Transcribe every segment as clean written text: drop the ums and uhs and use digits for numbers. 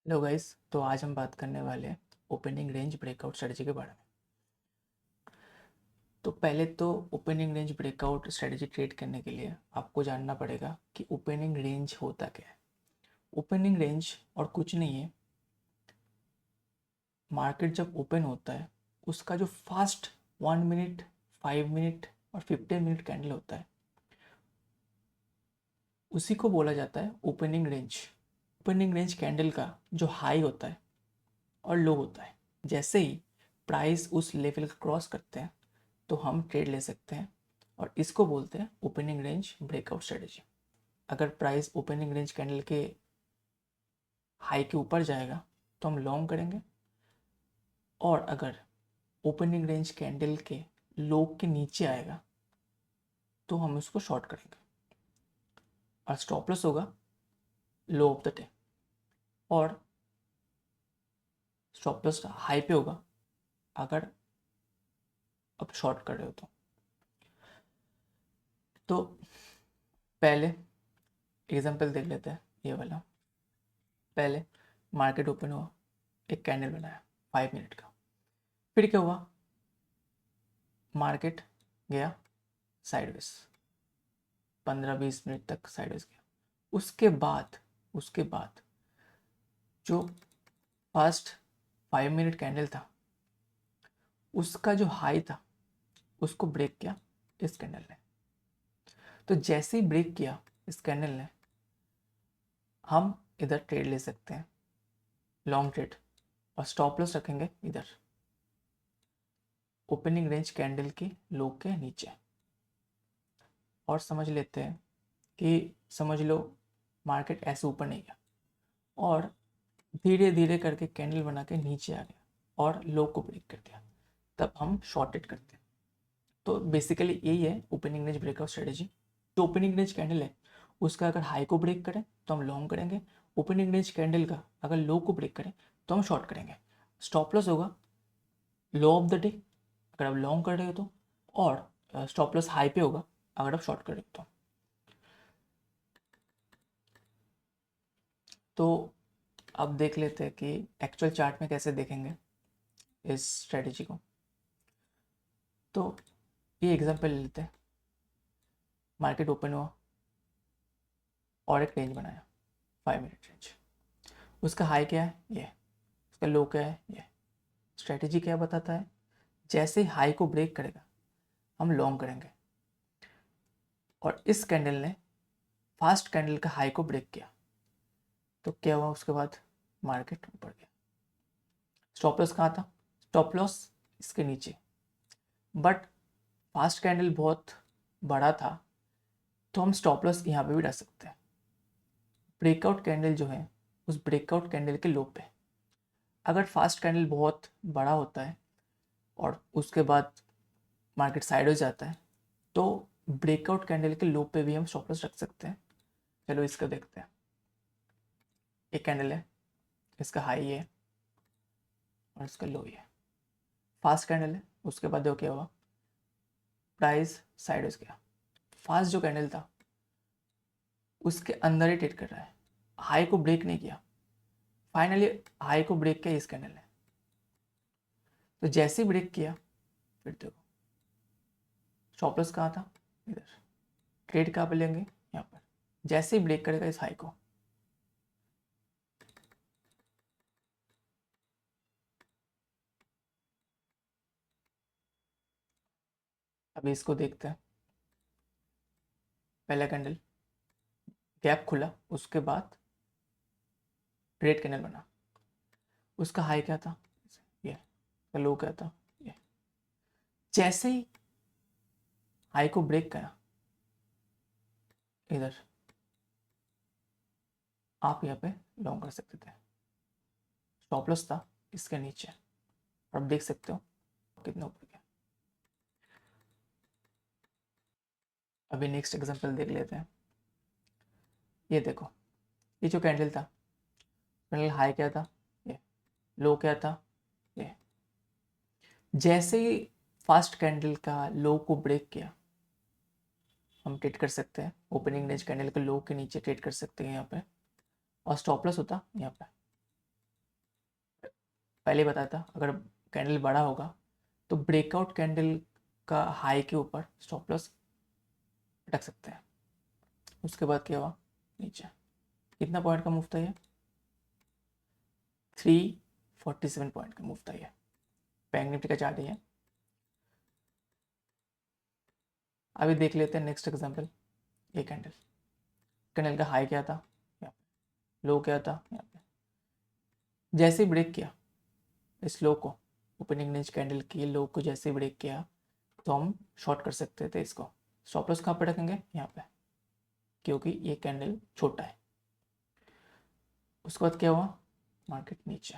Hello guys. तो आज हम बात करने वाले हैं ओपनिंग रेंज ब्रेकआउट स्ट्रेटजी के बारे में। तो पहले तो opening range breakout strategy trade करने के लिए आपको जानना पड़ेगा कि ओपनिंग रेंज होता क्या है। ओपनिंग रेंज और कुछ नहीं है, मार्केट जब ओपन होता है उसका जो फास्ट 1 मिनट, 5 मिनट और 15 मिनट कैंडल होता है उसी को बोला जाता है opening range. Opening range candle का जो हाई होता है और लो होता है, जैसे ही प्राइस उस लेवल का क्रॉस करते हैं तो हम ट्रेड ले सकते हैं और इसको बोलते हैं ओपनिंग रेंज ब्रेकआउट स्ट्रेटजी। अगर प्राइस ओपनिंग रेंज कैंडल के हाई के ऊपर जाएगा तो हम लॉन्ग करेंगे, और अगर ओपनिंग रेंज कैंडल के लो के नीचे आएगा तो हम उसको शॉर्ट करेंगे। और स्टॉप लॉस होगा लो ऑफ द डे, और स्टॉप लॉस हाई पे होगा अगर आप शॉर्ट कर रहे हो तो पहले एग्जांपल देख लेते हैं ये वाला। पहले मार्केट ओपन हुआ, एक कैंडल बनाया 5 मिनट का, फिर क्या हुआ, मार्केट गया साइडवेज, 15-20 मिनट तक साइडवेज गया। उसके बाद जो फर्स्ट 5 मिनट कैंडल था उसका जो हाई था उसको ब्रेक किया इस कैंडल ने। तो जैसे ही ब्रेक किया इस कैंडल ने, हम इधर ट्रेड ले सकते हैं, लॉन्ग ट्रेड, और स्टॉप लॉस रखेंगे इधर ओपनिंग रेंज कैंडल की लो के नीचे। और समझ लेते हैं कि समझ लो मार्केट ऐसे ऊपर नहीं गया और धीरे धीरे करके कैंडल बना के नीचे आ गया और लो को ब्रेक कर दिया, तब हम शॉर्टेड करते हैं। तो बेसिकली यही है ओपनिंग रेंज ब्रेकआउट स्ट्रेटजी। जो ओपनिंग रेंज कैंडल है उसका अगर हाई को ब्रेक करें तो हम लॉन्ग करेंगे, ओपनिंग रेंज कैंडल का अगर लो को ब्रेक करें तो हम शॉर्ट करेंगे। स्टॉप लॉस होगा लो ऑफ द डे अगर आप लॉन्ग कर रहे हो तो, और स्टॉप लॉस हाई पे होगा अगर आप शॉर्ट कर रहे हो तो अब देख लेते हैं कि एक्चुअल चार्ट में कैसे देखेंगे इस स्ट्रेटजी को। तो ये एग्जांपल ले लेते हैं। मार्केट ओपन हुआ और एक रेंज बनाया 5 मिनट रेंज, उसका हाई क्या है ये, उसका लो क्या है ये। स्ट्रेटजी क्या बताता है, जैसे ही हाई को ब्रेक करेगा हम लॉन्ग करेंगे, और इस कैंडल ने फास्ट कैंडल का हाई को ब्रेक किया तो क्या हुआ, उसके बाद मार्केट ऊपर गया। स्टॉप लॉस कहाँ था, स्टॉप लॉस इसके नीचे, बट फास्ट कैंडल बहुत बड़ा था तो हम स्टॉप लॉस यहाँ पे भी डाल सकते हैं। ब्रेकआउट कैंडल जो है उस ब्रेकआउट कैंडल के लो पे, अगर फास्ट कैंडल बहुत बड़ा होता है और उसके बाद मार्केट साइड हो जाता है तो ब्रेकआउट कैंडल के लो पे भी हम स्टॉप लॉस रख सकते हैं। चलो इसका देखते हैं। एक कैंडल है, इसका हाई है और इसका लो है, फास्ट कैंडल है, उसके बाद देखो क्या हुआ, प्राइस साइड हो गया। फास्ट जो कैंडल था उसके अंदर ही ट्रेड कर रहा है, हाई को ब्रेक नहीं किया। फाइनली हाई को ब्रेक किया इस कैंडल ने, तो जैसे ही ब्रेक किया फिर देखो स्टॉप लॉस कहाँ था इधर, ट्रेड कहाँ पे लेंगे यहाँ पर, जैसे ही ब्रेक करेगा इस हाई को, अभी इसको देखते हैं। पहला कैंडल गैप खुला, उसके बाद रेड कैंडल बना, उसका हाई क्या था ये, लो क्या था ये। जैसे ही हाई को ब्रेक करा इधर, आप यहाँ पे लॉन्ग कर सकते थे, स्टॉप लॉस था इसके नीचे, और आप देख सकते हो कितना ऊपर गया। अभी नेक्स्ट एग्जांपल देख लेते हैं। ये देखो, ये जो कैंडल था, कैंडल हाई क्या था ये, लो क्या था ये। जैसे ही फास्ट कैंडल का लो को ब्रेक किया हम ट्रेड कर सकते हैं, ओपनिंग रेंज कैंडल के लो के नीचे ट्रेड कर सकते हैं यहाँ पे, और स्टॉप लॉस होता यहाँ पे। पहले ही बताया था, अगर कैंडल बड़ा होगा तो ब्रेकआउट कैंडल का हाई के ऊपर स्टॉप लॉस रख सकते हैं। उसके बाद क्या हुआ, नीचे कितना पॉइंट का मूव था ये, 347 पॉइंट का मूव था ये। बैंक निफ्टी का चार्ट है। अभी देख लेते हैं नेक्स्ट एग्जांपल। ये कैंडल, कैंडल का हाई क्या था, यहाँ पे लो क्या था, यहाँ पे जैसे ही ब्रेक किया इस लो को, ओपनिंग रेंज कैंडल की लो को जैसे ही ब्रेक किया तो हम शॉर्ट कर सकते थे इसको। स्टॉप लॉस कहाँ पे रखेंगे, यहाँ पे, क्योंकि ये कैंडल छोटा है। उसके बाद क्या हुआ, मार्केट नीचे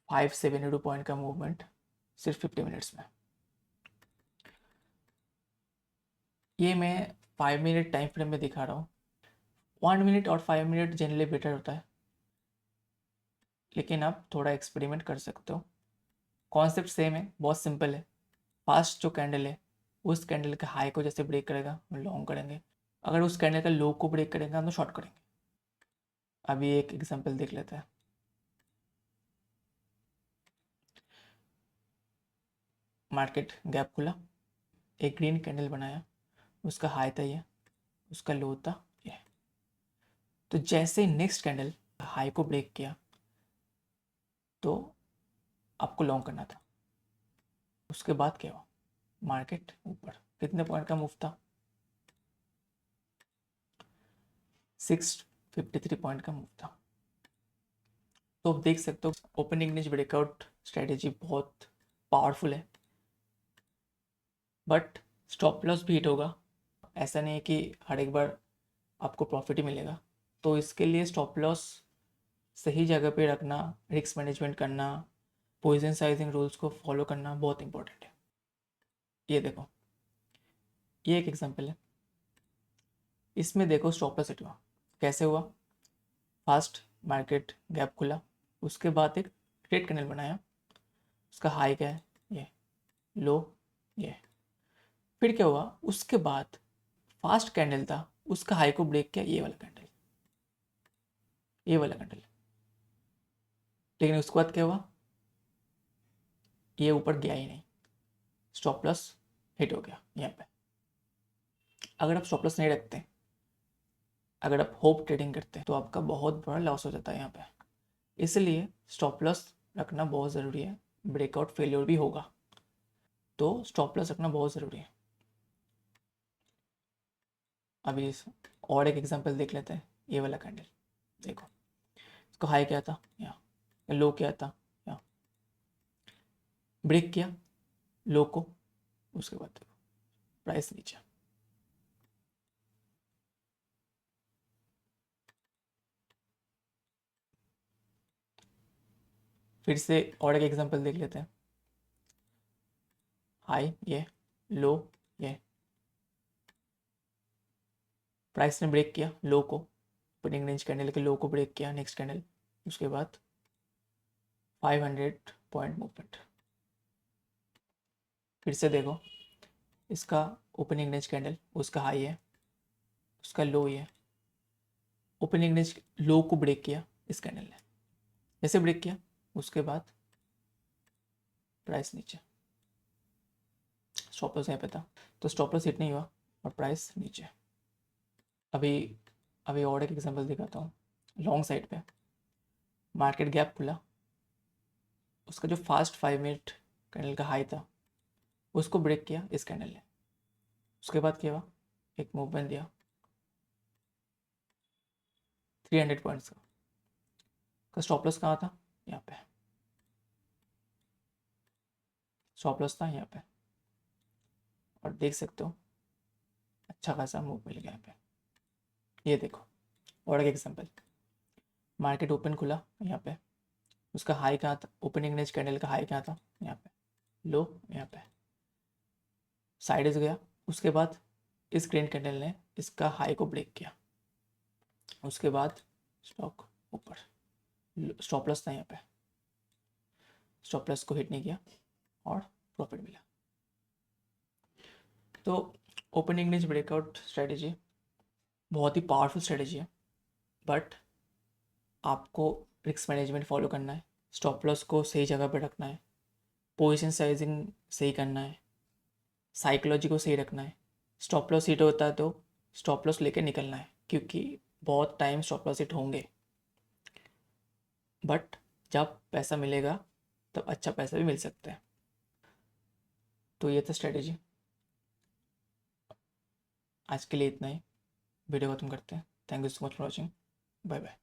572 पॉइंट का मूवमेंट सिर्फ 50 मिनट्स में। ये मैं 5 मिनट टाइम फ्रेम में दिखा रहा हूँ। 1 मिनट और 5 मिनट जनरली बेटर होता है, लेकिन आप थोड़ा एक्सपेरिमेंट कर सकते हो। कॉन्सेप्ट सेम है, बहुत सिंपल है। फास्ट जो कैंडल है उस कैंडल के हाई को जैसे ब्रेक करेगा हम लॉन्ग करेंगे, अगर उस कैंडल का लो को ब्रेक करेगा हम तो शॉर्ट करेंगे। अभी एक एग्जांपल देख लेते हैं। मार्केट गैप खुला, एक ग्रीन कैंडल बनाया, उसका हाई था ये, उसका लो था ये। तो जैसे नेक्स्ट कैंडल हाई को ब्रेक किया तो आपको लॉन्ग करना था। उसके बाद क्या हुआ, मार्केट ऊपर कितने पॉइंट का मूव था, 653 पॉइंट का मूव था। तो आप देख सकते हो ओपनिंग निच ब्रेकआउट स्ट्रेटेजी बहुत पावरफुल है, बट स्टॉप लॉस भी हिट होगा। ऐसा नहीं है कि हर एक बार आपको प्रॉफिट ही मिलेगा। तो इसके लिए स्टॉप लॉस सही जगह पे रखना, रिस्क मैनेजमेंट करना, पोजीशन साइजिंग रूल्स को फॉलो करना बहुत इंपॉर्टेंट है। ये देखो, ये एक एग्जांपल है। इसमें देखो स्टॉप लॉस हिट हुआ कैसे हुआ। फास्ट मार्केट गैप खुला, उसके बाद एक रेड कैंडल बनाया, उसका हाई क्या है ये, लो ये। फिर क्या हुआ, उसके बाद फास्ट कैंडल था, उसका हाई को ब्रेक किया ये वाला कैंडल, ये वाला कैंडल। लेकिन उसके बाद क्या हुआ, ये ऊपर गया ही नहीं, स्टॉप लॉस हिट हो गया यहाँ पे। अगर आप स्टॉप लॉस नहीं रखते, अगर आप होप ट्रेडिंग करते हैं तो आपका बहुत बड़ा लॉस हो जाता है यहाँ पे। इसलिए स्टॉप लॉस रखना बहुत ज़रूरी है। ब्रेकआउट फेलियर भी होगा तो स्टॉप लॉस रखना बहुत ज़रूरी है। अभी और एक एग्जांपल देख लेते हैं। ये वाला कैंडल देखो, इसको हाई क्या था यहाँ, लो क्या था यहाँ, ब्रेक किया लो को, उसके बाद देखो प्राइस नीचे। फिर से और एक एग्जांपल देख लेते हैं। हाई ये, लो ये, प्राइस ने ब्रेक किया लो को, ओपनिंग रेंज कैंडल के लो को ब्रेक किया नेक्स्ट कैंडल, उसके बाद 500 पॉइंट मूवमेंट। फिर से देखो, इसका ओपनिंग रेंज कैंडल, उसका हाई है, उसका लो ही है, ओपनिंग रेंज लो को ब्रेक किया इस कैंडल ने, जैसे ब्रेक किया उसके बाद प्राइस नीचे, स्टॉप लॉस यहाँ पे था तो स्टॉप लॉस हिट नहीं हुआ और प्राइस नीचे। अभी अभी और एक एग्जांपल दिखाता हूँ। लॉन्ग साइड पे मार्केट गैप खुला, उसका जो फास्ट 5 मिनट कैंडल का हाई था उसको ब्रेक किया इस कैंडल ने। उसके बाद क्या हुआ, एक मूवमेंट दिया 300 पॉइंट्स का स्टॉप लॉस कहाँ था, यहाँ पे स्टॉप लॉस था यहाँ पे, और देख सकते हो अच्छा खासा मूव मिल गया यहाँ पे। ये देखो और एक एग्जांपल। मार्केट ओपन खुला यहाँ पे, उसका हाई कहाँ था, ओपनिंग रेंज कैंडल का हाई कहाँ था यहाँ पे, लो यहाँ पे, साइड गया, उसके बाद इस ग्रीन कैंडल ने इसका हाई को ब्रेक किया, उसके बाद स्टॉक ऊपर, स्टॉप लॉस था यहाँ पे, स्टॉप लॉस को हिट नहीं किया और प्रॉफिट मिला। तो ओपनिंग रेंज ब्रेकआउट स्ट्रेटेजी बहुत ही पावरफुल स्ट्रेटेजी है, बट आपको रिस्क मैनेजमेंट फॉलो करना है, स्टॉप लॉस को सही जगह पर रखना है, पोजीशन साइजिंग सही करना है, साइकोलॉजी को सही रखना है। स्टॉप लॉस हिट होता है तो स्टॉप लॉस लेके निकलना है, क्योंकि बहुत टाइम स्टॉप लॉस हिट होंगे, बट जब पैसा मिलेगा तब अच्छा पैसा भी मिल सकता है। तो ये था स्ट्रेटेजी। आज के लिए इतना ही, वीडियो खत्म करते हैं। Thank you so much for watching, bye bye.